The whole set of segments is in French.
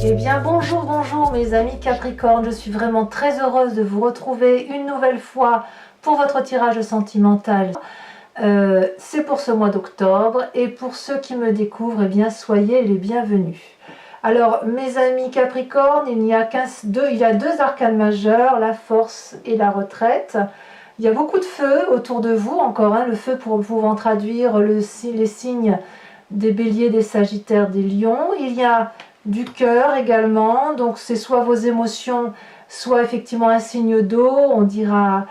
Eh bien bonjour, bonjour mes amis Capricorne, je suis vraiment très heureuse de vous retrouver une nouvelle fois pour votre tirage sentimental. C'est pour ce mois d'octobre et pour ceux qui me découvrent, eh bien soyez les bienvenus. Alors mes amis Capricorne, il y a deux arcanes majeurs, la force et la retraite. Il y a beaucoup de feu autour de vous, encore le feu pour pouvant traduire les signes des béliers, des sagittaires, des lions. Il y a du cœur également, donc c'est soit vos émotions, soit effectivement un signe d'eau, on dira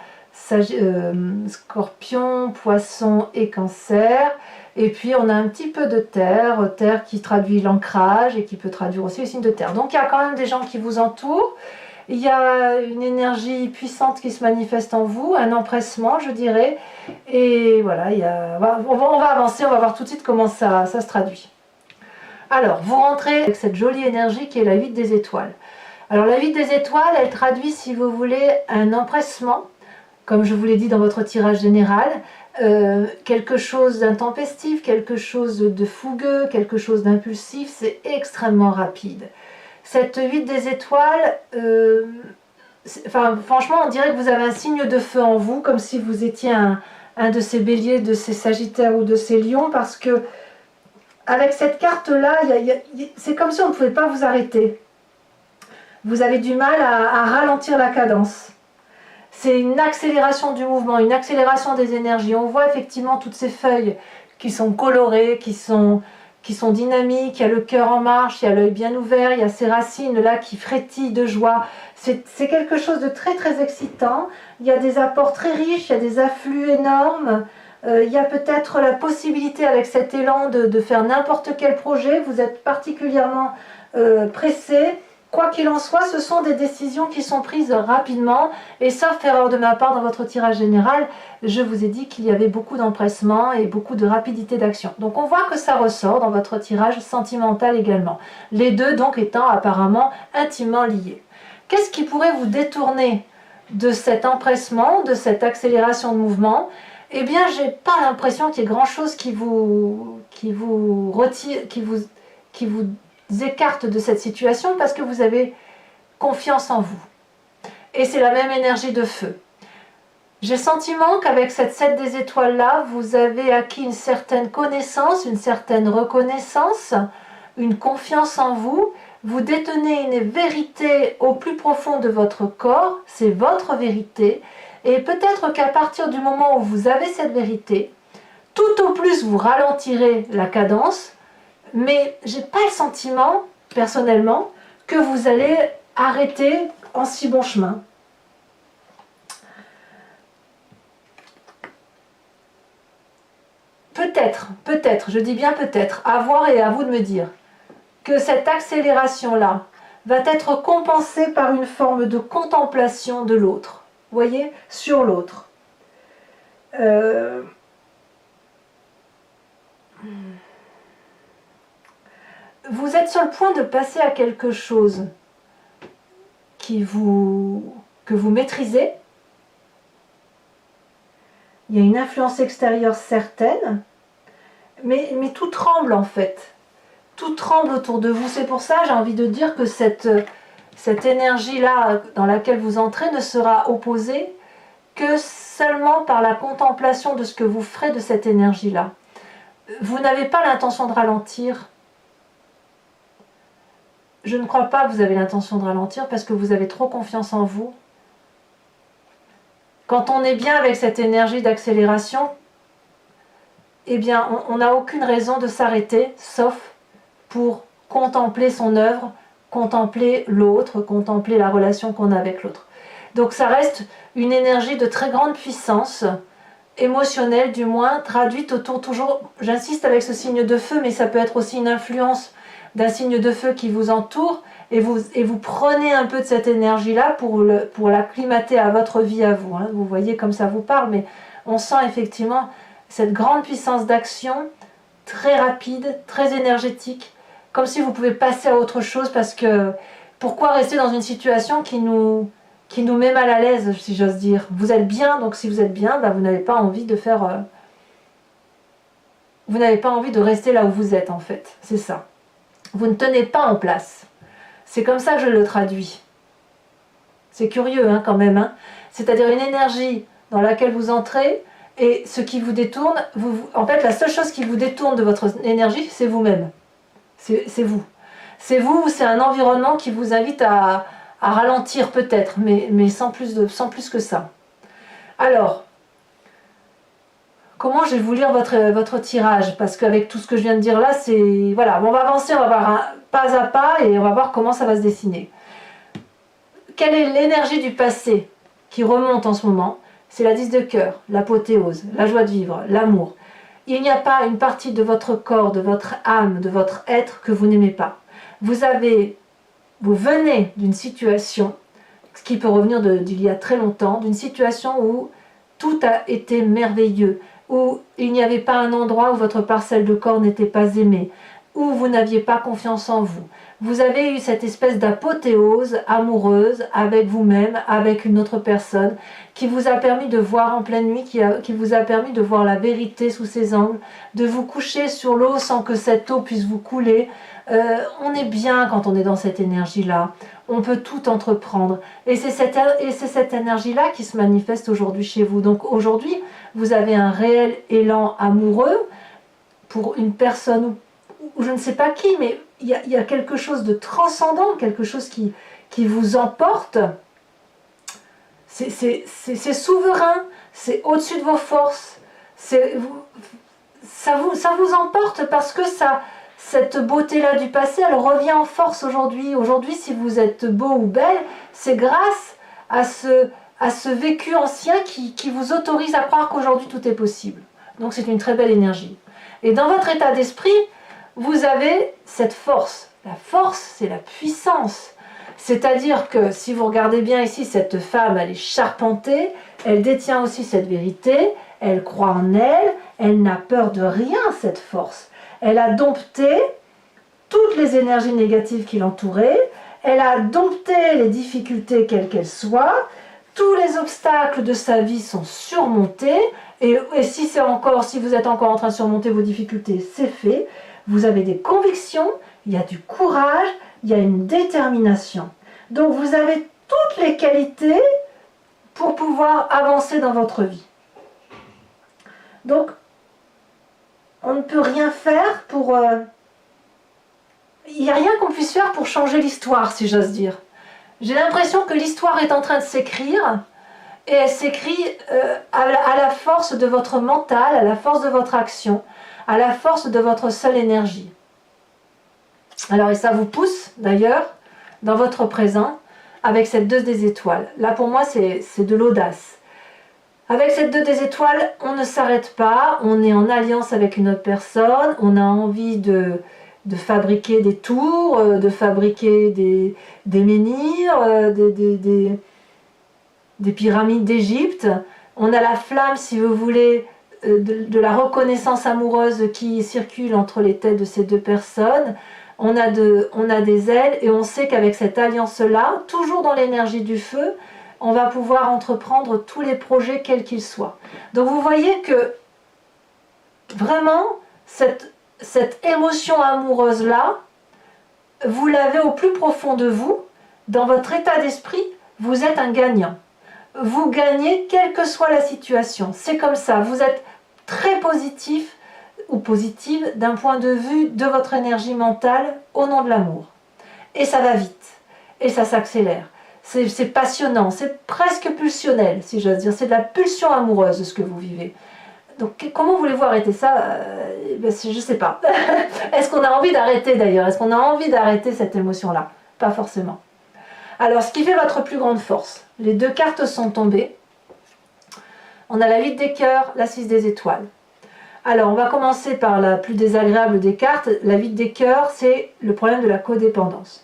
scorpion, poisson et cancer. Et puis on a un petit peu de terre, terre qui traduit l'ancrage et qui peut traduire aussi les signes de terre. Donc il y a quand même des gens qui vous entourent, il y a une énergie puissante qui se manifeste en vous, un empressement je dirais, et voilà, on va avancer, on va voir tout de suite comment ça se traduit. Alors, vous rentrez avec cette jolie énergie qui est la 8 des étoiles. Alors la 8 des étoiles, elle traduit, si vous voulez, un empressement, comme je vous l'ai dit dans votre tirage général, quelque chose d'intempestif, quelque chose de fougueux, quelque chose d'impulsif, c'est extrêmement rapide. Cette 8 des étoiles, franchement, on dirait que vous avez un signe de feu en vous, comme si vous étiez un de ces béliers, de ces sagittaires ou de ces lions, parce que avec cette carte-là, c'est comme si on ne pouvait pas vous arrêter. Vous avez du mal à ralentir la cadence. C'est une accélération du mouvement, une accélération des énergies. On voit effectivement toutes ces feuilles qui sont colorées, qui sont dynamiques. Il y a le cœur en marche, il y a l'œil bien ouvert, il y a ces racines-là qui frétillent de joie. C'est quelque chose de très très excitant. Il y a des apports très riches, il y a des afflux énormes. Il y a peut-être la possibilité avec cet élan de faire n'importe quel projet. Vous êtes particulièrement pressé. Quoi qu'il en soit, ce sont des décisions qui sont prises rapidement. Et sauf erreur de ma part dans votre tirage général, je vous ai dit qu'il y avait beaucoup d'empressement et beaucoup de rapidité d'action. Donc on voit que ça ressort dans votre tirage sentimental également. Les deux donc étant apparemment intimement liés. Qu'est-ce qui pourrait vous détourner de cet empressement, de cette accélération de mouvement ? Eh bien, j'ai pas l'impression qu'il y ait grand-chose qui vous retire, qui vous écarte de cette situation parce que vous avez confiance en vous. Et c'est la même énergie de feu. J'ai le sentiment qu'avec cette 7 des étoiles-là, vous avez acquis une certaine connaissance, une certaine reconnaissance, une confiance en vous. Vous détenez une vérité au plus profond de votre corps, c'est votre vérité. Et peut-être qu'à partir du moment où vous avez cette vérité, tout au plus vous ralentirez la cadence, mais j'ai pas le sentiment, personnellement, que vous allez arrêter en si bon chemin. Peut-être, je dis bien peut-être, à voir et à vous de me dire, que cette accélération-là va être compensée par une forme de contemplation de l'autre. Voyez, sur l'autre. Vous êtes sur le point de passer à quelque chose que vous maîtrisez. Il y a une influence extérieure certaine, mais tout tremble en fait. Tout tremble autour de vous. C'est pour ça j'ai envie de dire que cette énergie-là dans laquelle vous entrez ne sera opposée que seulement par la contemplation de ce que vous ferez de cette énergie-là. Vous n'avez pas l'intention de ralentir. Je ne crois pas que vous avez l'intention de ralentir parce que vous avez trop confiance en vous. Quand on est bien avec cette énergie d'accélération, eh bien, on n'a aucune raison de s'arrêter, sauf pour contempler son œuvre, contempler l'autre, contempler la relation qu'on a avec l'autre. Donc ça reste une énergie de très grande puissance, émotionnelle du moins, traduite autour toujours, j'insiste avec ce signe de feu, mais ça peut être aussi une influence d'un signe de feu qui vous entoure, et vous prenez un peu de cette énergie-là pour l'acclimater à votre vie à vous. Hein. Vous voyez comme ça vous parle, mais on sent effectivement cette grande puissance d'action, très rapide, très énergétique, comme si vous pouvez passer à autre chose, parce que pourquoi rester dans une situation qui nous met mal à l'aise, si j'ose dire. Vous êtes bien, donc si vous êtes bien, vous n'avez pas envie de faire... vous n'avez pas envie de rester là où vous êtes, en fait. C'est ça. Vous ne tenez pas en place. C'est comme ça que je le traduis. C'est curieux hein, quand même. Hein. C'est-à-dire une énergie dans laquelle vous entrez et ce qui vous détourne, en fait la seule chose qui vous détourne de votre énergie, c'est vous-même. C'est vous. C'est vous ou c'est un environnement qui vous invite à ralentir peut-être, mais sans plus que ça. Alors, comment je vais vous lire votre tirage? Parce qu'avec tout ce que je viens de dire là, c'est... Voilà, on va avancer, on va voir un pas à pas et on va voir comment ça va se dessiner. Quelle est l'énergie du passé qui remonte en ce moment? C'est la 10 de cœur, l'apothéose, la joie de vivre, l'amour. Il n'y a pas une partie de votre corps, de votre âme, de votre être que vous n'aimez pas. Vous venez d'une situation, ce qui peut revenir d'il y a très longtemps, d'une situation où tout a été merveilleux, où il n'y avait pas un endroit où votre parcelle de corps n'était pas aimée, où vous n'aviez pas confiance en vous. Vous avez eu cette espèce d'apothéose amoureuse avec vous-même, avec une autre personne, qui vous a permis de voir en pleine nuit, qui vous a permis de voir la vérité sous ses angles, de vous coucher sur l'eau sans que cette eau puisse vous couler. On est bien quand on est dans cette énergie-là. On peut tout entreprendre. Et c'est cette énergie-là qui se manifeste aujourd'hui chez vous. Donc aujourd'hui, vous avez un réel élan amoureux pour une personne ou je ne sais pas qui, mais il y a quelque chose de transcendant, quelque chose qui vous emporte. C'est souverain, c'est au-dessus de vos forces. Ça vous emporte parce que cette beauté-là du passé, elle revient en force aujourd'hui. Aujourd'hui, si vous êtes beau ou belle, c'est grâce à ce vécu ancien qui vous autorise à croire qu'aujourd'hui tout est possible. Donc c'est une très belle énergie. Et dans votre état d'esprit, vous avez cette force. La force, c'est la puissance. C'est-à-dire que si vous regardez bien ici, cette femme, elle est charpentée, elle détient aussi cette vérité, elle croit en elle n'a peur de rien, cette force. Elle a dompté toutes les énergies négatives qui l'entouraient, elle a dompté les difficultés quelles qu'elles soient, tous les obstacles de sa vie sont surmontés, et si vous êtes encore en train de surmonter vos difficultés, c'est fait. Vous avez des convictions, il y a du courage, il y a une détermination. Donc vous avez toutes les qualités pour pouvoir avancer dans votre vie. Donc, on ne peut rien faire pour... Il n'y a rien qu'on puisse faire pour changer l'histoire, si j'ose dire. J'ai l'impression que l'histoire est en train de s'écrire, et elle s'écrit à la force de votre mental, à la force de votre action, à la force de votre seule énergie. Alors, et ça vous pousse, d'ailleurs, dans votre présent, avec cette 2 des étoiles. Là, pour moi, c'est de l'audace. Avec cette 2 des étoiles, on ne s'arrête pas, on est en alliance avec une autre personne, on a envie de fabriquer des tours, de fabriquer des menhirs, des pyramides d'Égypte. On a la flamme, si vous voulez, de la reconnaissance amoureuse qui circule entre les têtes de ces deux personnes. On a des ailes et on sait qu'avec cette alliance-là, toujours dans l'énergie du feu, on va pouvoir entreprendre tous les projets quels qu'ils soient. Donc vous voyez que vraiment, cette émotion amoureuse-là, vous l'avez au plus profond de vous, dans votre état d'esprit, vous êtes un gagnant. Vous gagnez quelle que soit la situation. C'est comme ça, vous êtes très positif ou positive d'un point de vue de votre énergie mentale au nom de l'amour. Et ça va vite, et ça s'accélère. C'est passionnant, c'est presque pulsionnel, si j'ose dire. C'est de la pulsion amoureuse, ce que vous vivez. Donc, comment voulez-vous arrêter ça? Je ne sais pas. Est-ce qu'on a envie d'arrêter d'ailleurs? Est-ce qu'on a envie d'arrêter cette émotion-là? Pas forcément. Alors, ce qui fait votre plus grande force, les deux cartes sont tombées. On a la 8 des cœurs, la 6 des étoiles. Alors, on va commencer par la plus désagréable des cartes. La 8 des cœurs, c'est le problème de la codépendance.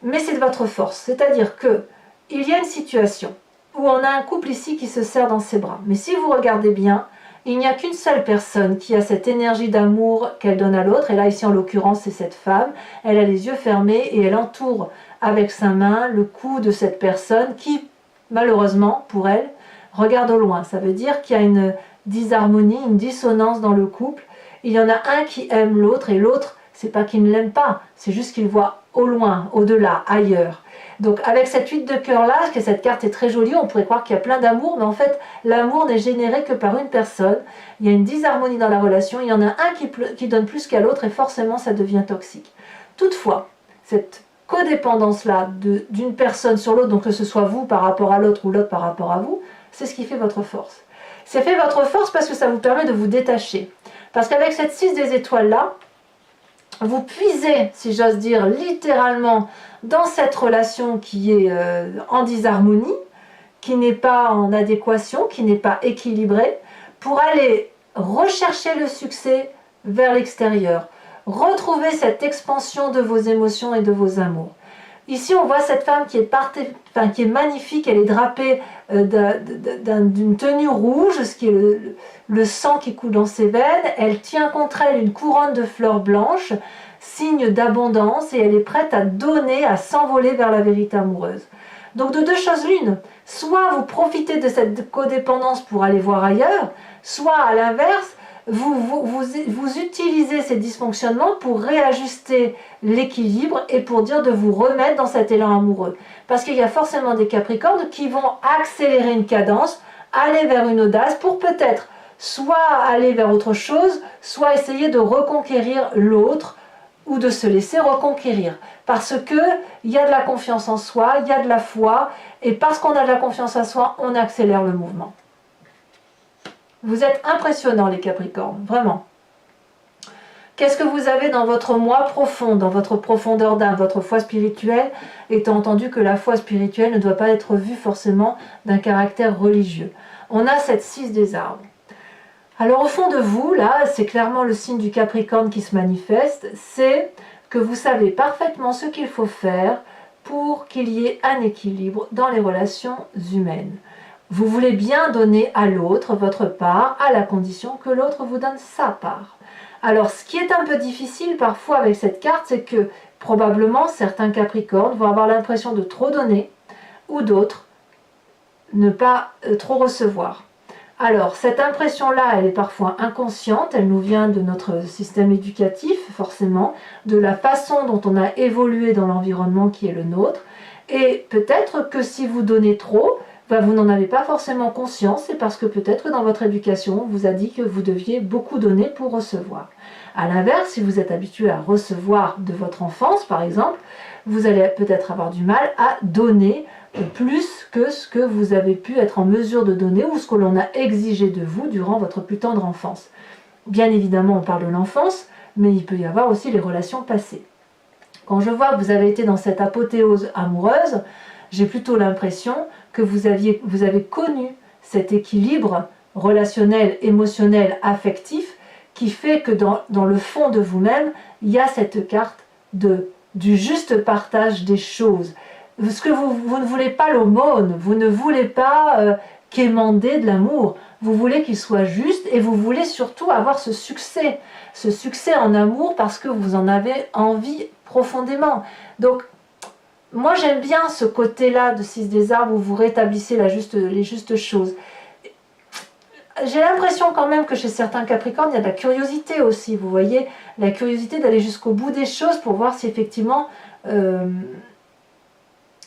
Mais c'est de votre force. C'est-à-dire que il y a une situation où on a un couple ici qui se serre dans ses bras. Mais si vous regardez bien, il n'y a qu'une seule personne qui a cette énergie d'amour qu'elle donne à l'autre. Et là, ici, en l'occurrence, c'est cette femme. Elle a les yeux fermés et elle entoure avec sa main le cou de cette personne qui, malheureusement, pour elle, regarde au loin. Ça veut dire qu'il y a une disharmonie, une dissonance dans le couple. Il y en a un qui aime l'autre et l'autre c'est pas qu'il ne l'aime pas, c'est juste qu'il voit au loin, au-delà, ailleurs. Donc avec cette 8 de cœur là, que cette carte est très jolie, on pourrait croire qu'il y a plein d'amour, mais en fait l'amour n'est généré que par une personne. Il y a une disharmonie dans la relation, il y en a un qui donne plus qu'à l'autre et forcément ça devient toxique. Toutefois, cette codépendance là d'une personne sur l'autre, donc que ce soit vous par rapport à l'autre ou l'autre par rapport à vous, c'est ce qui fait votre force. C'est fait votre force parce que ça vous permet de vous détacher. Parce qu'avec cette 6 des étoiles là, vous puisez, si j'ose dire, littéralement dans cette relation qui est en disharmonie, qui n'est pas en adéquation, qui n'est pas équilibrée, pour aller rechercher le succès vers l'extérieur, retrouver cette expansion de vos émotions et de vos amours. Ici, on voit cette femme qui est magnifique, elle est drapée d'une tenue rouge, ce qui est le sang qui coule dans ses veines. Elle tient contre elle une couronne de fleurs blanches, signe d'abondance, et elle est prête à donner, à s'envoler vers la vérité amoureuse. Donc de deux choses l'une, soit vous profitez de cette codépendance pour aller voir ailleurs, soit à l'inverse, vous utilisez ces dysfonctionnements pour réajuster l'équilibre et pour dire de vous remettre dans cet élan amoureux. Parce qu'il y a forcément des Capricornes qui vont accélérer une cadence, aller vers une audace pour peut-être soit aller vers autre chose, soit essayer de reconquérir l'autre ou de se laisser reconquérir. Parce qu'il y a de la confiance en soi, il y a de la foi, et parce qu'on a de la confiance en soi, on accélère le mouvement. Vous êtes impressionnants les Capricornes, vraiment. Qu'est-ce que vous avez dans votre moi profond, dans votre profondeur d'âme, votre foi spirituelle, étant entendu que la foi spirituelle ne doit pas être vue forcément d'un caractère religieux. On a cette 6 des arbres. Alors au fond de vous, là, c'est clairement le signe du Capricorne qui se manifeste, c'est que vous savez parfaitement ce qu'il faut faire pour qu'il y ait un équilibre dans les relations humaines. Vous voulez bien donner à l'autre votre part, à la condition que l'autre vous donne sa part. Alors, ce qui est un peu difficile parfois avec cette carte, c'est que probablement certains Capricornes vont avoir l'impression de trop donner, ou d'autres ne pas trop recevoir. Alors, cette impression-là, elle est parfois inconsciente, elle nous vient de notre système éducatif, forcément, de la façon dont on a évolué dans l'environnement qui est le nôtre, et peut-être que si vous donnez trop, vous n'en avez pas forcément conscience, c'est parce que peut-être dans votre éducation, on vous a dit que vous deviez beaucoup donner pour recevoir. A l'inverse, si vous êtes habitué à recevoir de votre enfance, par exemple, vous allez peut-être avoir du mal à donner plus que ce que vous avez pu être en mesure de donner ou ce que l'on a exigé de vous durant votre plus tendre enfance. Bien évidemment, on parle de l'enfance, mais il peut y avoir aussi les relations passées. Quand je vois que vous avez été dans cette apothéose amoureuse, j'ai plutôt l'impression que vous avez connu cet équilibre relationnel, émotionnel, affectif, qui fait que dans le fond de vous-même, il y a cette carte du juste partage des choses. Parce que vous ne voulez pas l'aumône, vous ne voulez pas quémander de l'amour, vous voulez qu'il soit juste et vous voulez surtout avoir ce succès en amour parce que vous en avez envie profondément. Donc, moi j'aime bien ce côté-là de 6 des arbres où vous rétablissez les justes choses. J'ai l'impression quand même que chez certains Capricornes, il y a de la curiosité aussi, vous voyez, la curiosité d'aller jusqu'au bout des choses pour voir si effectivement,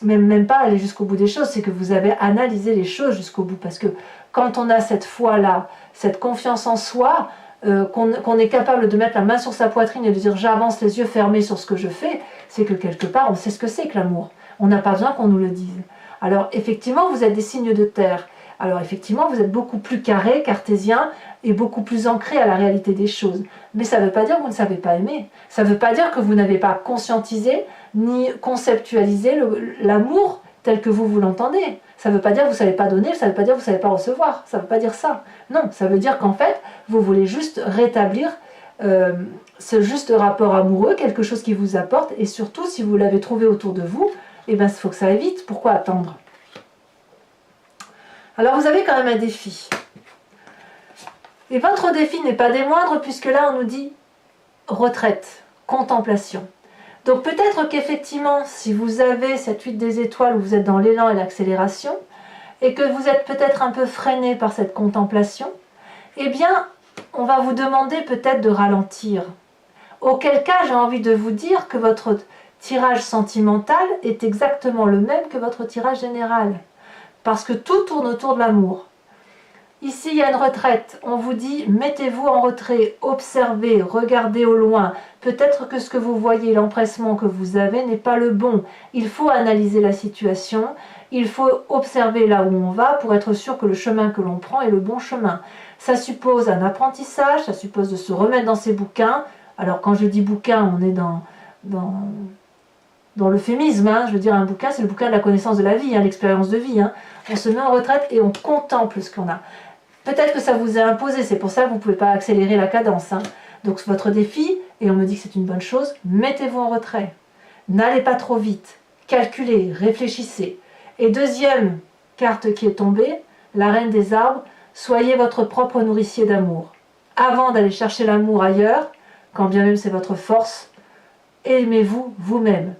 même pas aller jusqu'au bout des choses, c'est que vous avez analysé les choses jusqu'au bout, parce que quand on a cette foi-là, cette confiance en soi, qu'on est capable de mettre la main sur sa poitrine et de dire j'avance les yeux fermés sur ce que je fais, c'est que quelque part on sait ce que c'est que l'amour. On n'a pas besoin qu'on nous le dise. Alors effectivement vous êtes des signes de terre. Alors effectivement vous êtes beaucoup plus carré, cartésien et beaucoup plus ancré à la réalité des choses. Mais ça ne veut pas dire que vous ne savez pas aimer. Ça ne veut pas dire que vous n'avez pas conscientisé ni conceptualisé l'amour tel que vous l'entendez. Ça ne veut pas dire que vous ne savez pas donner, ça ne veut pas dire que vous ne savez pas recevoir. Ça ne veut pas dire ça. Non, ça veut dire qu'en fait, vous voulez juste rétablir ce juste rapport amoureux, quelque chose qui vous apporte, et surtout, si vous l'avez trouvé autour de vous, eh bien, il faut que ça aille vite. Pourquoi attendre? Alors, vous avez quand même un défi. Et votre défi n'est pas des moindres, puisque là, on nous dit retraite, contemplation. Donc peut-être qu'effectivement, si vous avez cette 8 des étoiles où vous êtes dans l'élan et l'accélération, et que vous êtes peut-être un peu freiné par cette contemplation, eh bien, on va vous demander peut-être de ralentir, Auquel cas, j'ai envie de vous dire que votre tirage sentimental est exactement le même que votre tirage général. Parce que tout tourne autour de l'amour. Ici, il y a une retraite. On vous dit, mettez-vous en retrait, observez, regardez au loin. Peut-être que ce que vous voyez, l'empressement que vous avez n'est pas le bon. Il faut analyser la situation. Il faut observer là où on va pour être sûr que le chemin que l'on prend est le bon chemin. Ça suppose un apprentissage, ça suppose de se remettre dans ses bouquins. Alors, quand je dis bouquin, on est dans l'euphémisme, hein. Je veux dire, un bouquin, c'est le bouquin de la connaissance de la vie, hein, l'expérience de vie. Hein. On se met en retraite et on contemple ce qu'on a. Peut-être que ça vous a imposé, c'est pour ça que vous ne pouvez pas accélérer la cadence. Hein. Donc votre défi, et on me dit que c'est une bonne chose, mettez-vous en retrait. N'allez pas trop vite. Calculez, réfléchissez. Et deuxième carte qui est tombée, la reine des arbres, soyez votre propre nourricier d'amour. Avant d'aller chercher l'amour ailleurs, quand bien même c'est votre force, aimez-vous vous-même.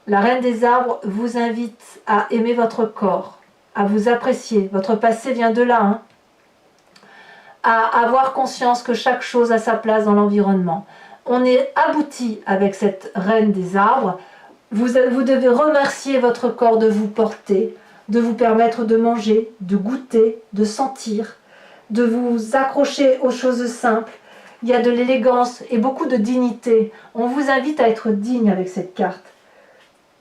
La reine des arbres vous invite à aimer votre corps, à vous apprécier. Votre passé vient de là, hein. À avoir conscience que chaque chose a sa place dans l'environnement. On est abouti avec cette reine des arbres. Vous devez remercier votre corps de vous porter, de vous permettre de manger, de goûter, de sentir, de vous accrocher aux choses simples. Il y a de l'élégance et beaucoup de dignité. On vous invite à être digne avec cette carte.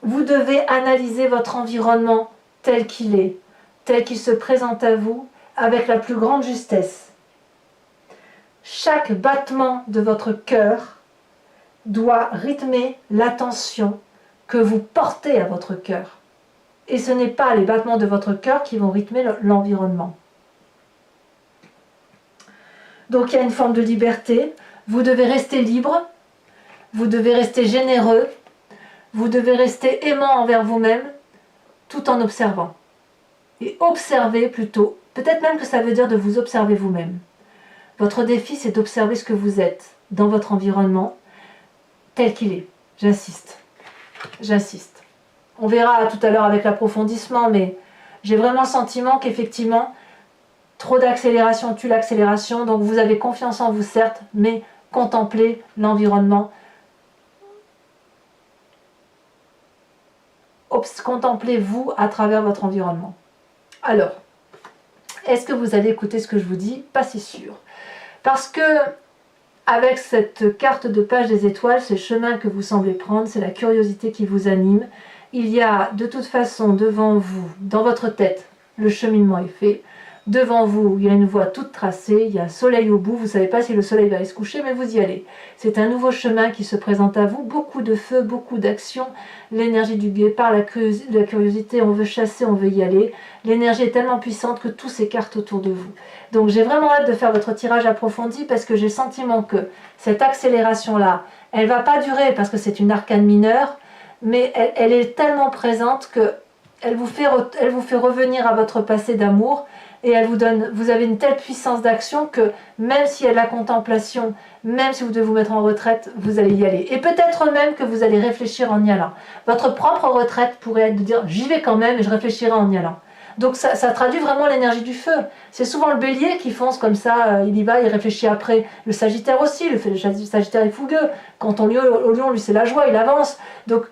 Vous devez analyser votre environnement tel qu'il se présente à vous, avec la plus grande justesse. Chaque battement de votre cœur doit rythmer l'attention que vous portez à votre cœur. Et ce n'est pas les battements de votre cœur qui vont rythmer l'environnement. Donc il y a une forme de liberté. Vous devez rester libre, vous devez rester généreux, vous devez rester aimant envers vous-même, tout en observant. Et observer plutôt, peut-être même que ça veut dire de vous observer vous-même. Votre défi, c'est d'observer ce que vous êtes dans votre environnement, tel qu'il est. J'insiste. J'insiste. On verra tout à l'heure avec l'approfondissement, mais j'ai vraiment le sentiment qu'effectivement, trop d'accélération tue l'accélération, donc vous avez confiance en vous, certes, mais contemplez l'environnement. Contemplez-vous à travers votre environnement. Alors, est-ce que vous allez écouter ce que je vous dis? Pas si sûr. Parce que, avec cette carte de page des étoiles, c'est le chemin que vous semblez prendre, c'est la curiosité qui vous anime. Il y a de toute façon devant vous, dans votre tête, le cheminement est fait. Devant vous, il y a une voie toute tracée, il y a un soleil au bout, vous ne savez pas si le soleil va aller se coucher, mais vous y allez. C'est un nouveau chemin qui se présente à vous, beaucoup de feu, beaucoup d'action, l'énergie du guépard, la curiosité, on veut chasser, on veut y aller. L'énergie est tellement puissante que tout s'écarte autour de vous. Donc j'ai vraiment hâte de faire votre tirage approfondi parce que j'ai le sentiment que cette accélération-là, elle ne va pas durer parce que c'est une arcane mineure, mais elle est tellement présente que elle vous fait revenir à votre passé d'amour. Et elle vous avez une telle puissance d'action que même s'il y a de la contemplation, même si vous devez vous mettre en retraite, vous allez y aller. Et peut-être même que vous allez réfléchir en y allant. Votre propre retraite pourrait être de dire j'y vais quand même et je réfléchirai en y allant. Donc ça traduit vraiment l'énergie du feu. C'est souvent le bélier qui fonce comme ça, il y va, il réfléchit après. Le sagittaire aussi, le sagittaire est fougueux. Quand on au lion, lui c'est la joie, il avance. Donc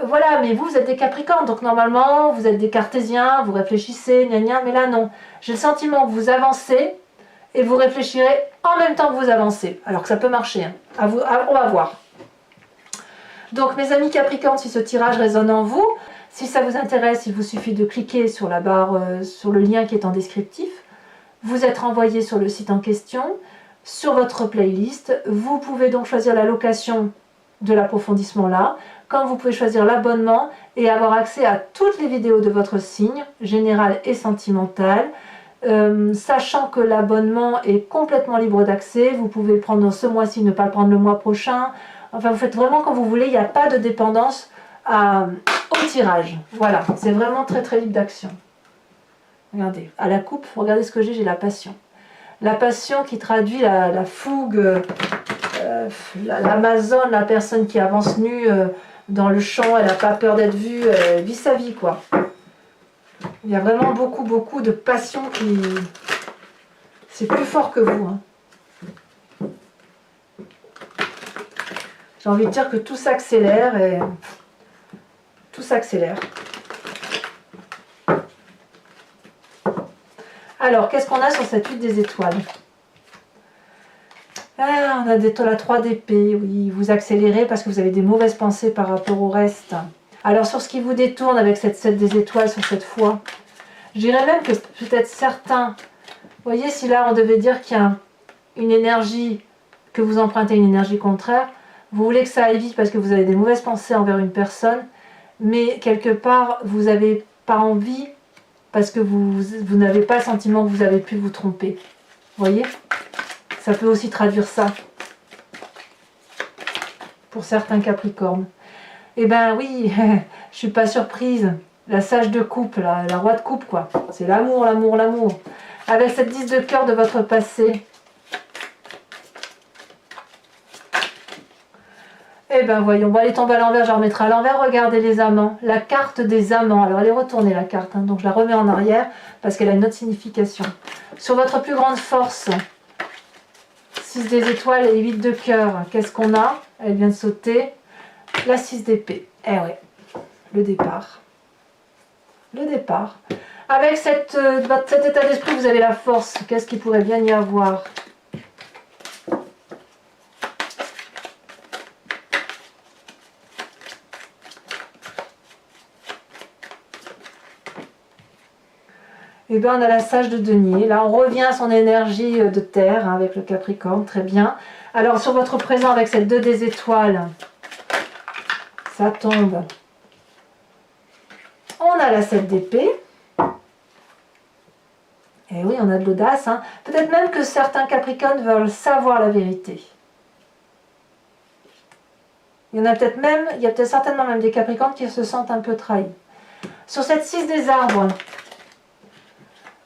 voilà, mais vous êtes des capricornes, donc normalement vous êtes des cartésiens, vous réfléchissez, gna gna, mais là non. J'ai le sentiment que vous avancez et vous réfléchirez en même temps que vous avancez. Alors que ça peut marcher, hein. On va voir. Donc mes amis capricornes, si ce tirage résonne en vous, si ça vous intéresse, il vous suffit de cliquer sur la barre, sur le lien qui est en descriptif. Vous êtes renvoyé sur le site en question, sur votre playlist. Vous pouvez donc choisir la location de l'approfondissement là, comme vous pouvez choisir l'abonnement et avoir accès à toutes les vidéos de votre signe, général et sentimental, sachant que l'abonnement est complètement libre d'accès. Vous pouvez le prendre ce mois-ci, ne pas le prendre le mois prochain. Enfin, vous faites vraiment comme vous voulez, il n'y a pas de dépendance au tirage. Voilà, c'est vraiment très très libre d'action. Regardez, à la coupe, regardez ce que j'ai la passion. La passion qui traduit la fougue, l'Amazone, la personne qui avance nue dans le champ, elle n'a pas peur d'être vue, elle vit sa vie, quoi. Il y a vraiment beaucoup, beaucoup de passion qui... C'est plus fort que vous, hein. J'ai envie de dire que tout s'accélère et tout s'accélère. Alors, qu'est-ce qu'on a sur cette huile des étoiles? Ah, on a la 3 d'épée, oui, vous accélérez parce que vous avez des mauvaises pensées par rapport au reste. Alors, sur ce qui vous détourne avec cette 7 des étoiles sur cette fois, je dirais même que peut-être certains, vous voyez, si là on devait dire qu'il y a une énergie, que vous empruntez une énergie contraire, vous voulez que ça aille vite parce que vous avez des mauvaises pensées envers une personne, mais quelque part, vous n'avez pas envie parce que vous n'avez pas le sentiment que vous avez pu vous tromper. Vous voyez? Ça peut aussi traduire ça pour certains Capricornes. Eh ben oui, je suis pas surprise. La sage de coupe, la roi de coupe, quoi. C'est l'amour, l'amour, l'amour. Avec cette 10 de cœur de votre passé. Eh ben voyons, bon, elle est tombée à l'envers, je la remettrai à l'envers. Regardez les amants, la carte des amants. Alors elle est retournée la carte, hein, donc je la remets en arrière parce qu'elle a une autre signification. Sur votre plus grande force, 6 des étoiles et 8 de cœur, qu'est-ce qu'on a? Elle vient de sauter. La 6 d'épée. Eh ouais, le départ. Le départ. Avec cet état d'esprit, vous avez la force. Qu'est-ce qu'il pourrait bien y avoir? Eh bien, on a la sage de denier. Là, on revient à son énergie de terre, hein, avec le Capricorne. Très bien. Alors, sur votre présent, avec cette 2 des étoiles, ça tombe. On a la 7 d'épée. Et oui, on a de l'audace. Hein. Peut-être même que certains Capricornes veulent savoir la vérité. Il y a peut-être certainement même des Capricornes qui se sentent un peu trahis. Sur cette 6 des arbres,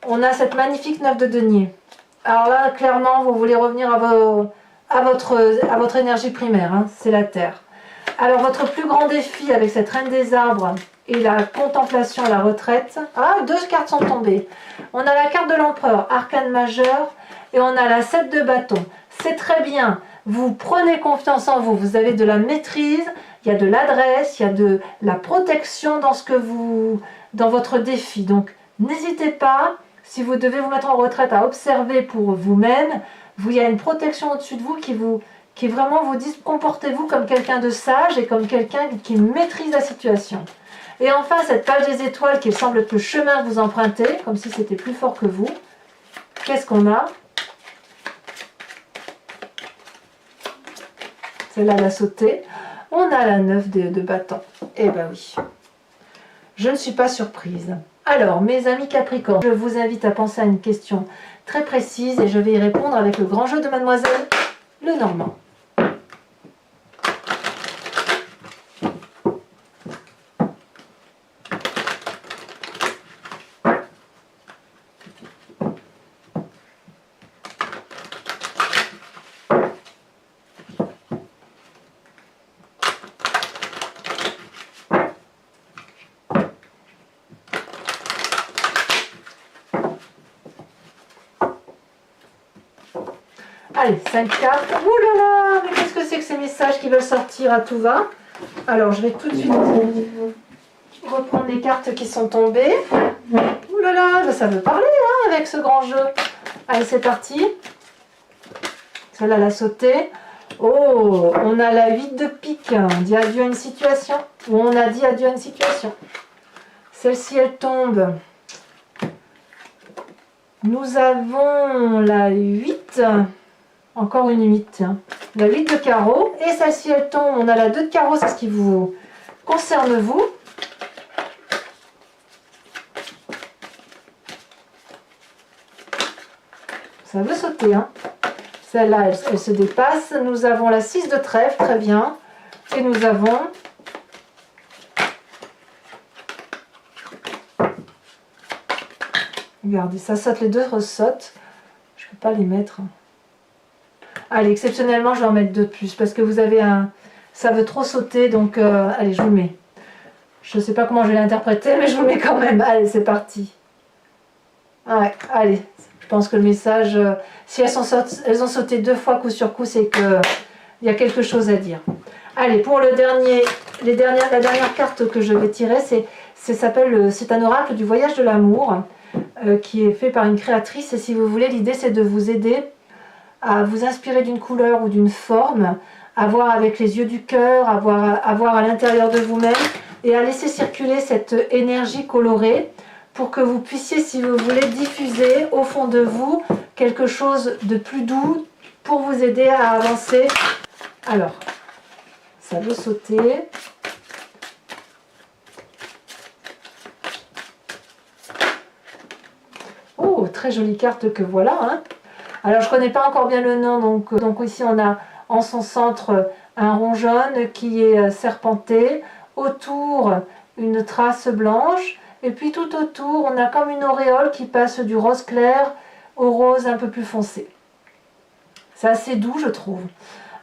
on a cette magnifique 9 de denier. Alors là, clairement, vous voulez revenir à votre énergie primaire, hein, c'est la terre. Alors, votre plus grand défi avec cette reine des arbres et la contemplation, la retraite. Ah, 2 cartes sont tombées. On a la carte de l'empereur, arcane majeur, et on a la 7 de bâton. C'est très bien. Vous prenez confiance en vous. Vous avez de la maîtrise, il y a de l'adresse, il y a de la protection dans votre défi. Donc, n'hésitez pas. Si vous devez vous mettre en retraite à observer pour vous-même, il y a une protection au-dessus de vous qui vraiment vous dit comportez-vous comme quelqu'un de sage et comme quelqu'un qui maîtrise la situation. Et enfin, cette page des étoiles qui semble être le chemin que vous empruntez, comme si c'était plus fort que vous. Qu'est-ce qu'on a? Celle-là, elle a sauté. On a la 9 de bâton. Eh ben oui. Je ne suis pas surprise. Alors, mes amis Capricorne, je vous invite à penser à une question très précise et je vais y répondre avec le grand jeu de Mademoiselle Lenormand. Allez, 5 cartes. Ouh là là, mais qu'est-ce que c'est que ces messages qui veulent sortir à tout va? Alors, je vais tout de suite reprendre les cartes qui sont tombées. Ouh là là, ça veut parler hein, avec ce grand jeu. Allez, c'est parti. Celle-là, elle a sauté. Oh, on a la 8 de pique. On dit adieu à une situation. Ou on a dit adieu à une situation. Celle-ci, elle tombe. Nous avons la 8. Encore une 8. La 8 de carreau. Et celle-ci, elle tombe. On a la 2 de carreau. C'est ce qui vous concerne, vous. Ça veut sauter. Hein. Celle-là, elle se dépasse. Nous avons la 6 de trèfle. Très bien. Et nous avons... Regardez, ça saute. Les deux ressautent. Je ne peux pas les mettre. Allez, exceptionnellement, je vais en mettre 2 de plus parce que vous avez un... Ça veut trop sauter, donc allez, je vous le mets. Je ne sais pas comment je vais l'interpréter, mais je vous le mets quand même. Allez, c'est parti. Ouais, allez. Je pense que le message... si elles ont sauté 2 fois coup sur coup, c'est qu'il y a quelque chose à dire. Allez, pour la dernière carte que je vais tirer, c'est un oracle du voyage de l'amour qui est fait par une créatrice. Et si vous voulez, l'idée c'est de vous aider à vous inspirer d'une couleur ou d'une forme, à voir avec les yeux du cœur, à voir à l'intérieur de vous-même et à laisser circuler cette énergie colorée pour que vous puissiez, si vous voulez, diffuser au fond de vous quelque chose de plus doux pour vous aider à avancer. Alors, ça veut sauter. Oh, très jolie carte que voilà. Hein. Alors, je ne connais pas encore bien le nom, donc ici on a en son centre un rond jaune qui est serpenté. Autour, une trace blanche. Et puis tout autour, on a comme une auréole qui passe du rose clair au rose un peu plus foncé. C'est assez doux, je trouve.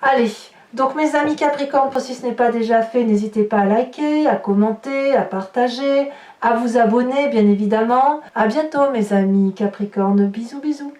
Allez, donc mes amis Capricorne, si ce n'est pas déjà fait, n'hésitez pas à liker, à commenter, à partager, à vous abonner, bien évidemment. À bientôt, mes amis Capricorne. Bisous, bisous.